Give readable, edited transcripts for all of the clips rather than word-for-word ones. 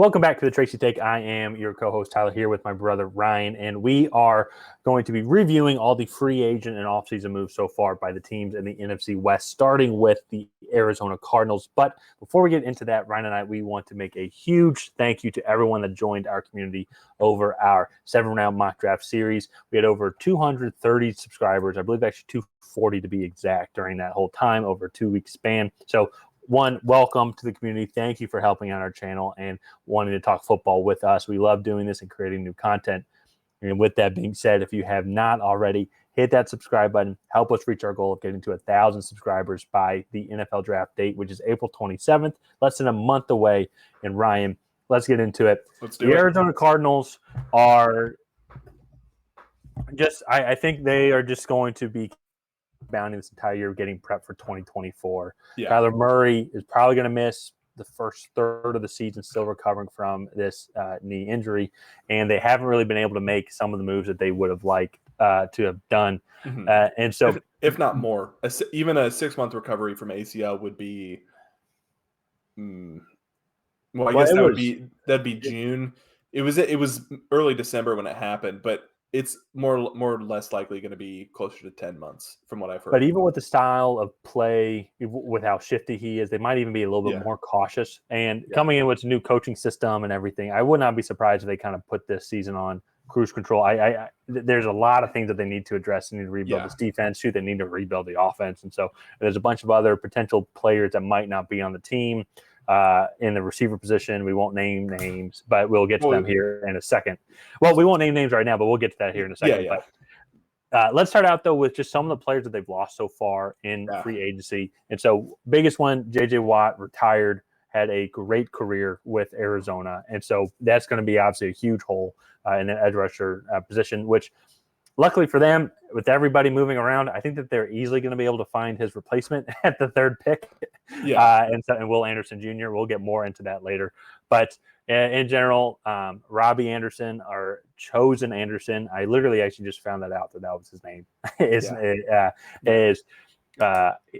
Welcome back to the Tracy Take. I am your co-host Tyler here with my brother Ryan, and we are going to be reviewing all the free agent and offseason moves so far by the teams in the NFC West, starting with the Arizona Cardinals. But before we get into that, Ryan and I, we want to make a huge thank you to everyone that joined our community over our 7-round mock draft series. We had over 230 subscribers, I believe actually 240 to be exact, during that whole time over a 2-week span. So one, welcome to the community. Thank you for helping out our channel and wanting to talk football with us. We love doing this and creating new content. And with that being said, if you have not already, hit that subscribe button. Help us reach our goal of getting to 1,000 subscribers by the NFL draft date, which is April 27th, less than a month away. And Ryan, let's get into it. The Arizona Cardinals are just, I think they are just going to be bounding this entire year, getting prepped for 2024. Yeah. Kyler Murray is probably going to miss the first third of the season, still recovering from this knee injury, and they haven't really been able to make some of the moves that they would have liked to have done. Mm-hmm. And so, if not more, even a 6-month recovery from ACL would be. Well, I guess that'd be June. It was early December when it happened, but it's more or less likely going to be closer to 10 months from what I've heard. But even with the style of play, with how shifty he is, they might even be a little bit more cautious. And coming in with a new coaching system and everything, I would not be surprised if they kind of put this season on cruise control. There's a lot of things that they need to address. They need to rebuild this defense too. They need to rebuild the offense. And so there's a bunch of other potential players that might not be on the team. In the receiver position, we won't name names, but we'll get to them here in a second. Well, we won't name names right now, but we'll get to that here in a second. Yeah. But let's start out, though, with just some of the players that they've lost so far in free agency. And so biggest one, J.J. Watt, retired, had a great career with Arizona. And so that's going to be obviously a huge hole in the edge rusher position, which luckily for them, with everybody moving around, I think that they're easily going to be able to find his replacement at the third pick. Yeah. And Will Anderson Jr. We'll get more into that later. But in general, Robbie Anderson, or Chosen Anderson, I literally actually just found that out that was his name.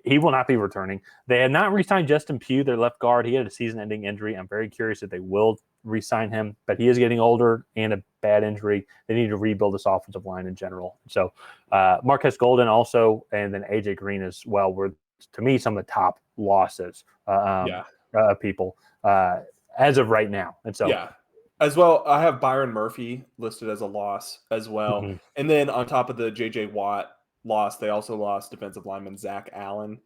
He will not be returning. They had not re-signed Justin Pugh, their left guard. He had a season-ending injury. I'm very curious if they will re-sign him, but he is getting older and a bad injury. They need to rebuild this offensive line in general. So Marquez Golden also, and then AJ Green as well, were, to me, some of the top losses people as of right now. And so as well, I have Byron Murphy listed as a loss as well. Mm-hmm. And then on top of the J.J. Watt loss, they also lost defensive lineman Zach Allen,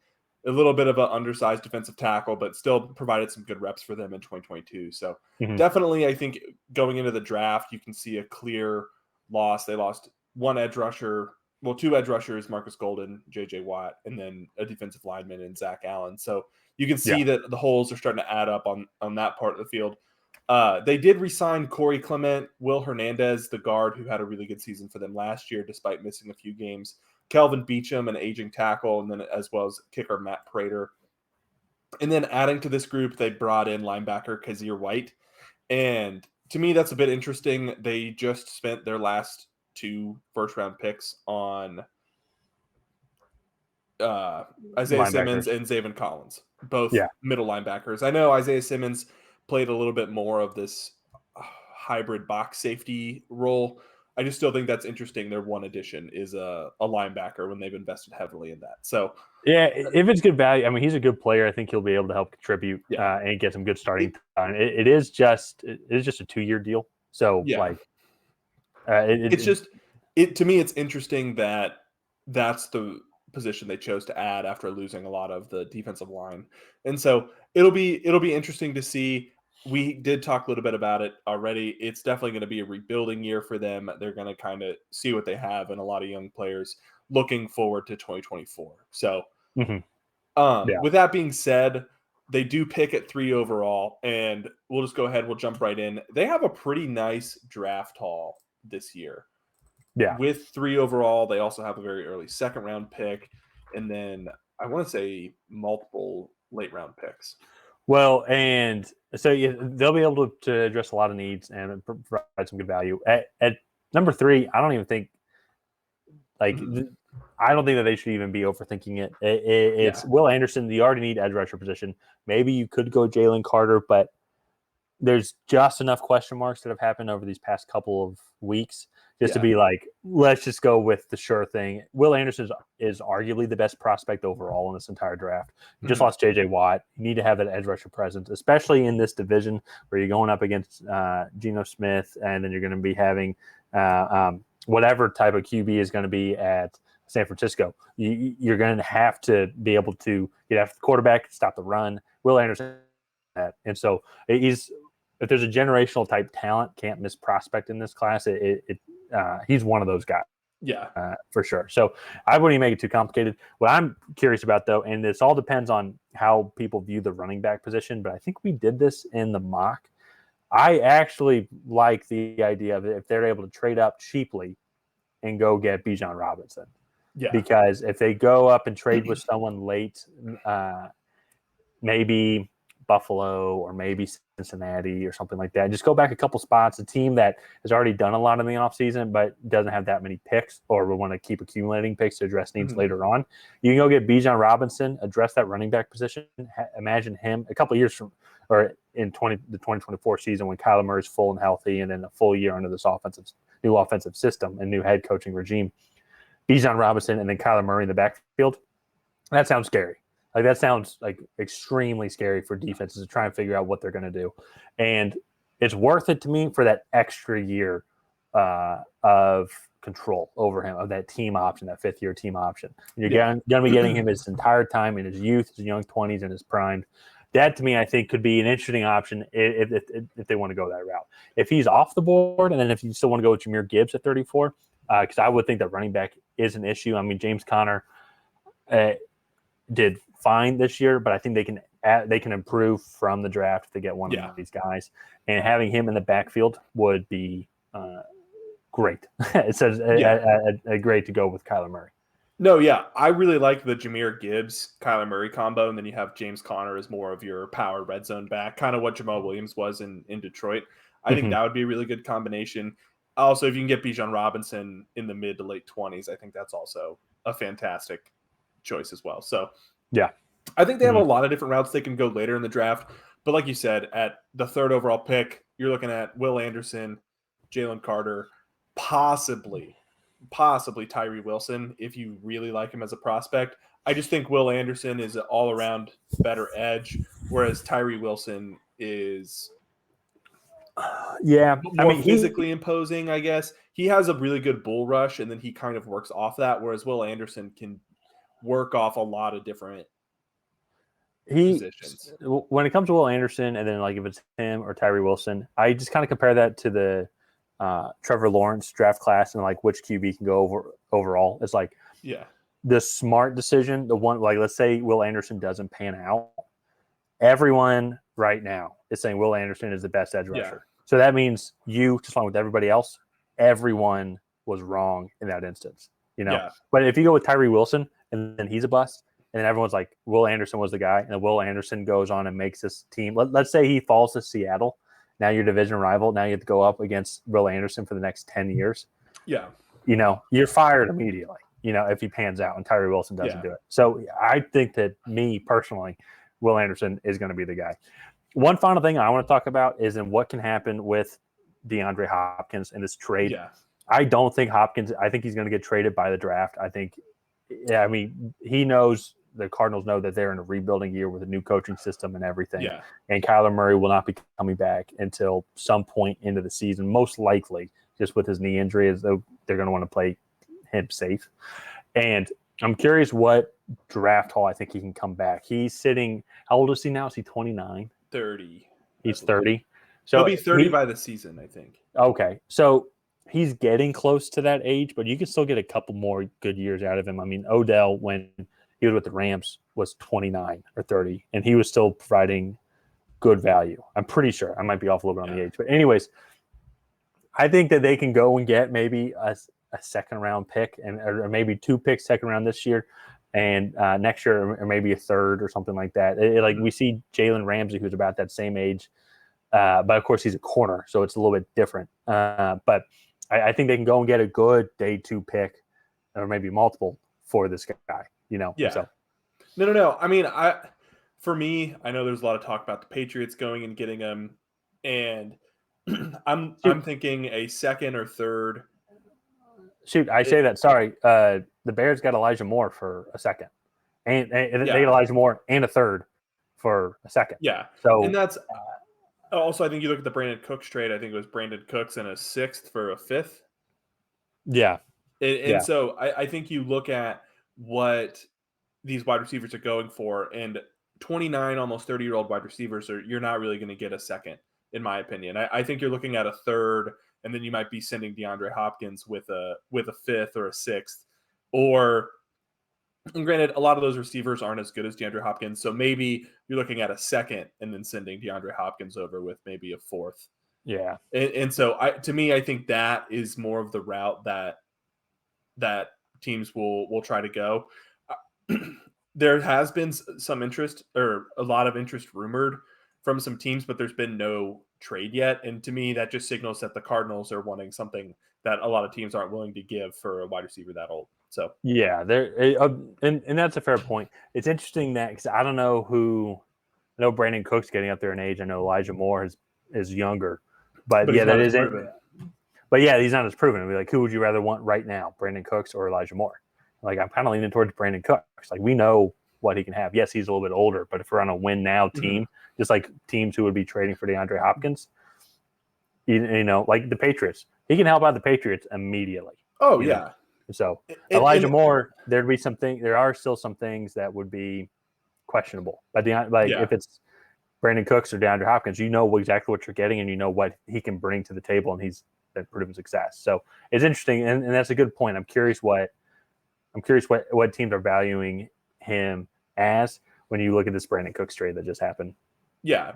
a little bit of an undersized defensive tackle, but still provided some good reps for them in 2022. So definitely, I think going into the draft, you can see a clear loss. They lost one edge rusher, well, 2 edge rushers, Marcus Golden, J.J. Watt, and then a defensive lineman in Zach Allen. So you can see that the holes are starting to add up on that part of the field. They did re-sign Corey Clement, Will Hernandez, the guard who had a really good season for them last year despite missing a few games, Kelvin Beachum, an aging tackle, and then as well as kicker Matt Prater. And then adding to this group, they brought in linebacker Kazir White. And to me, that's a bit interesting. They just spent their last 2 first-round picks on Isaiah Simmons and Zaven Collins, both middle linebackers. I know Isaiah Simmons played a little bit more of this hybrid box safety role. I just still think that's interesting. Their one addition is a linebacker when they've invested heavily in that. So yeah, if it's good value, I mean, he's a good player. I think he'll be able to help contribute and get some good starting time. It is just a 2-year deal. So to me, it's interesting that that's the position they chose to add after losing a lot of the defensive line. And so it'll be interesting to see. We did talk a little bit about it already. It's definitely going to be a rebuilding year for them. They're going to kind of see what they have and a lot of young players looking forward to 2024. So with that being said, they do pick at 3 overall, and we'll just go ahead. We'll jump right in. They have a pretty nice draft haul this year. Yeah. With 3 overall, they also have a very early second-round pick, and then I want to say multiple late-round picks. Well, and so they'll be able to address a lot of needs and provide some good value. At number 3, I don't even think I don't think that they should even be overthinking it. It's Will Anderson. You already need edge rusher position. Maybe you could go Jalen Carter, but there's just enough question marks that have happened over these past couple of weeks just to be like, let's just go with the sure thing. Will Anderson is arguably the best prospect overall in this entire draft. You just lost J.J. Watt. You need to have that edge rusher presence, especially in this division where you're going up against Geno Smith, and then you're going to be having whatever type of QB is going to be at San Francisco. You're going to have to be able to get after the quarterback, stop the run. Will Anderson, and so he's. If there's a generational type talent, can't miss prospect in this class, he's one of those guys. Yeah. For sure. So I wouldn't even make it too complicated. What I'm curious about, though, and this all depends on how people view the running back position, but I think we did this in the mock. I actually like the idea of if they're able to trade up cheaply and go get Bijan Robinson. Yeah. Because if they go up and trade with someone late, maybe Buffalo or maybe Cincinnati or something like that. Just go back a couple spots. A team that has already done a lot in the offseason but doesn't have that many picks or will want to keep accumulating picks to address needs later on. You can go get Bijan Robinson, address that running back position. Imagine him a couple of years from or in the 2024 season when Kyler Murray's full and healthy and then a full year under this new offensive system and new head coaching regime. Bijan Robinson and then Kyler Murray in the backfield. That sounds scary. Like that sounds like extremely scary for defenses to try and figure out what they're going to do. And it's worth it to me for that extra year of control over him, of that team option, that fifth-year team option. And you're going to be getting him his entire time in his youth, his young 20s, and his prime. That, to me, I think could be an interesting option if they want to go that route. If he's off the board, and then if you still want to go with Jahmyr Gibbs at 34, because I would think that running back is an issue. I mean, James Conner did fine this year, but I think they can improve from the draft to get one of these guys, and having him in the backfield would be great. It says great to go with Kyler Murray. No, yeah, I really like the Jahmyr Gibbs Kyler Murray combo, and then you have James Conner as more of your power red zone back, kind of what Jamal Williams was in Detroit. I think that would be a really good combination. Also, if you can get Bijan Robinson in the mid to late 20s, I think that's also a fantastic choice as well. So yeah, I think they have a lot of different routes they can go later in the draft. But like you said, at the third overall pick, you're looking at Will Anderson, Jalen Carter, possibly Tyree Wilson if you really like him as a prospect. I just think Will Anderson is an all-around better edge, whereas Tyree Wilson is more physically imposing, I guess. He has a really good bull rush, and then he kind of works off that, whereas Will Anderson can work off a lot of different positions. When it comes to Will Anderson, and then like if it's him or Tyree Wilson, I just kind of compare that to the Trevor Lawrence draft class and like which QB can go overall. It's like the smart decision, the one like let's say Will Anderson doesn't pan out. Everyone right now is saying Will Anderson is the best edge rusher. So that means you, just along with everybody else, everyone was wrong in that instance. But if you go with Tyree Wilson and then he's a bust, and then everyone's like, Will Anderson was the guy, and then Will Anderson goes on and makes this team. Let's say he falls to Seattle. Now your division rival. Now you have to go up against Will Anderson for the next 10 years. Yeah. You're fired immediately, if he pans out and Tyree Wilson doesn't do it. So I think that me personally, Will Anderson is going to be the guy. One final thing I want to talk about is in what can happen with DeAndre Hopkins in this trade. Yeah. I don't think Hopkins – I think he's going to get traded by the draft. I think he knows – the Cardinals know that they're in a rebuilding year with a new coaching system and everything. Yeah. And Kyler Murray will not be coming back until some point into the season, most likely just with his knee injury, as though they're going to want to play him safe. And I'm curious what draft haul I think he can come back. He's sitting – how old is he now? Is he 29? 30. He's 30. So he'll be 30 by the season, I think. Okay. So he's getting close to that age, but you can still get a couple more good years out of him. I mean, Odell, when he was with the Rams, was 29 or 30, and he was still providing good value. I'm pretty sure. I might be off a little bit on the age. But anyways, I think that they can go and get maybe a second-round pick or maybe 2 picks second round this year and next year or maybe a third or something like that. Like we see Jalen Ramsey, who's about that same age, but, of course, he's a corner, so it's a little bit different. But I think they can go and get a good day 2 pick or maybe multiple for this guy. Yeah. So. No. I mean, for me, I know there's a lot of talk about the Patriots going and getting him and I'm thinking a second or third. Shoot, I say that. Sorry, the Bears got Elijah Moore for a second, and they got Elijah Moore and a third for a second. Yeah. So, and that's also, I think you look at the Brandon Cooks trade. I think it was Brandon Cooks and a sixth for a fifth. Yeah. And so I think you look at what these wide receivers are going for, and 29, almost 30-year-old wide receivers you're not really going to get a second, in my opinion. I think you're looking at a third, and then you might be sending DeAndre Hopkins with a fifth or a sixth. And granted, a lot of those receivers aren't as good as DeAndre Hopkins, so maybe you're looking at a second and then sending DeAndre Hopkins over with maybe a fourth. Yeah. And so to me, I think that is more of the route that teams will try to go. There has been some interest, or a lot of interest rumored from some teams, but there's been no trade yet. And to me, that just signals that the Cardinals are wanting something that a lot of teams aren't willing to give for a wide receiver that old. So yeah, and that's a fair point. It's interesting that, because I don't know who. I know Brandon Cook's getting up there in age. I know Elijah Moore is younger, but yeah, that is it. But yeah, he's not as proven. Like, who would you rather want right now, Brandon Cooks or Elijah Moore? Like, I'm kind of leaning towards Brandon Cooks. Like, we know what he can have. Yes, he's a little bit older, but if we're on a win now team, just like teams who would be trading for DeAndre Hopkins, you know, like the Patriots, he can help out the Patriots immediately. Oh yeah. Know? So Elijah Moore, there are still some things that would be questionable. But if it's Brandon Cooks or DeAndre Hopkins, you know exactly what you're getting, and you know what he can bring to the table, and he's been proven success. So it's interesting, and that's a good point. I'm curious what teams are valuing him as when you look at this Brandon Cooks trade that just happened. Yeah.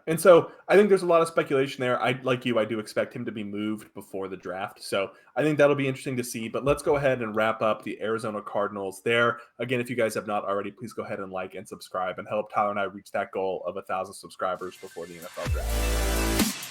And so I think there's a lot of speculation there. I do expect him to be moved before the draft. So I think that'll be interesting to see. But let's go ahead and wrap up the Arizona Cardinals there. Again, if you guys have not already, please go ahead and like and subscribe and help Tyler and I reach that goal of 1,000 subscribers before the NFL draft.